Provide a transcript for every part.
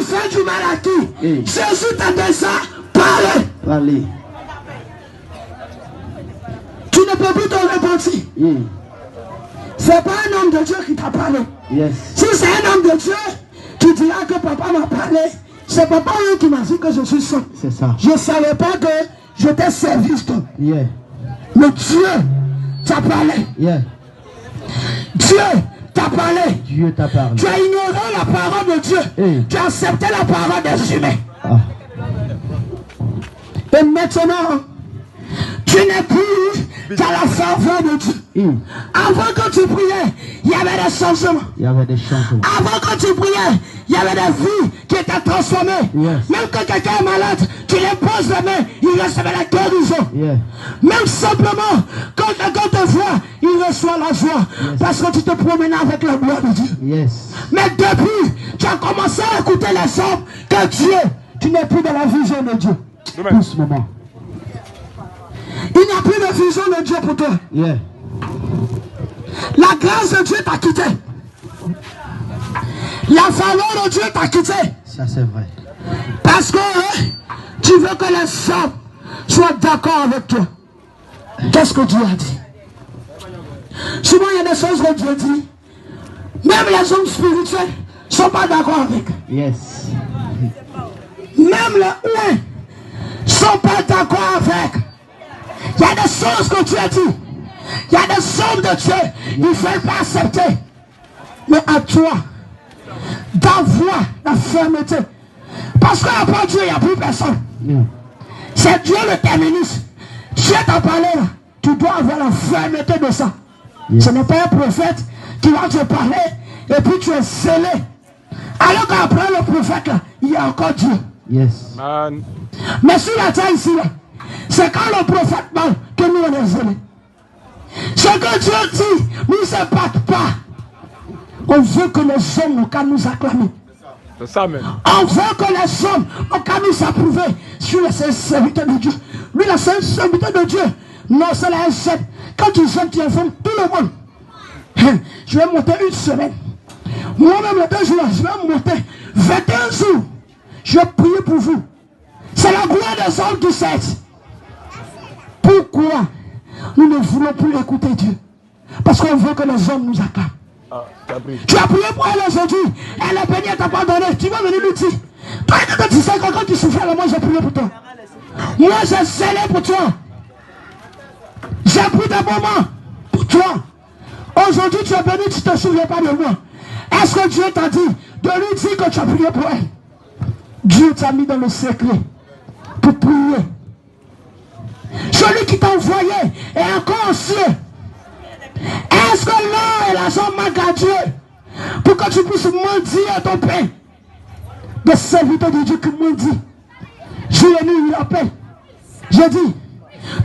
fais du mal à qui? Jésus t'a dit ça, parlez. Tu ne peux plus te repentir. C'est pas un homme de Dieu qui t'a parlé. Si c'est un homme de Dieu, tu diras que papa m'a parlé. C'est papa qui m'a dit que je suis saint. C'est ça. Je ne savais pas que je t'ai servi. Mais Dieu t'a parlé. Dieu t'a parlé. Dieu t'a parlé. Tu as ignoré la parole de Dieu. Tu as accepté la parole des humains. Et maintenant, tu n'es plus dans la faveur de Dieu. Avant que tu priais, il y avait des changements. Avant que tu priais, il y avait des vies qui étaient transformées. Même quand quelqu'un est malade, tu lui poses la main, il recevait la guérison. Même simplement, quand quelqu'un te voit, il reçoit la joie. Parce que tu te promènes avec la gloire de Dieu. Mais depuis, tu as commencé à écouter les hommes que Dieu, tu n'es plus dans la vision de Dieu. Pour ce moment. Il n'y a plus de vision de Dieu pour toi. La grâce de Dieu t'a quitté. La faveur de Dieu t'a quitté. Ça c'est vrai. Parce que tu veux que les hommes soient d'accord avec toi. Qu'est-ce que Dieu a dit? Souvent il y a des choses que Dieu dit. Même les hommes spirituels ne sont pas d'accord avec. Même les ouins ne sont pas d'accord avec. Il y a des choses que tu as dit. Il y a des hommes de Dieu. Ils ne veulent pas accepter. Mais à toi, d'avoir la fermeté. Parce qu'à part Dieu, il n'y a plus personne. C'est Dieu le terminus. Dieu t'a parlé là. Tu dois avoir la fermeté de ça. Ce n'est pas un prophète qui va te parler et puis tu es scellé. Alors qu'après le prophète là, il y a encore Dieu. Mais sur la terre ici là, c'est quand le prophète parle que nous on est zélés. Ce que Dieu dit, nous ne se battent pas. On veut que les hommes ont qu'à nous acclamer. C'est ça même. On veut que les hommes ont qu'à nous approuver sur la sincérité de Dieu. Lui, la sincérité de Dieu, non, c'est la SZ. Quand tu jeûnes, tu informes tout le monde. Je vais monter une semaine. Moi-même, les 2 jours, je vais monter 21 jours. Je vais prier pour vous. C'est la gloire des hommes du 7. Pourquoi nous ne voulons plus écouter Dieu? Parce qu'on veut que les hommes nous acclament. Tu as prié pour elle aujourd'hui. Elle est bénie, elle t'a pas donné. Tu vas venir lui dire. Toi, quand tu sais que quand tu souffres, moi j'ai prié pour toi. Moi j'ai scellé pour toi. J'ai pris des moments pour toi. Aujourd'hui tu es béni, tu ne te souviens pas de moi. Est-ce que Dieu t'a dit de lui dire que tu as prié pour elle? Dieu t'a mis dans le secret pour prier. Celui qui t'a envoyé est encore en cieux. Est-ce que l'or et l'argent manquent à Dieu pour que tu puisses mendier à ton pain? De serviteur de Dieu qui mendie. Je l'ai mis, il appelle. J'ai dit,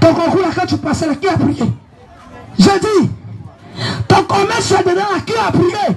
ton concours là quand tu passais là, qui a prié? J'ai dit, ton commerce dedans là, qui a prié?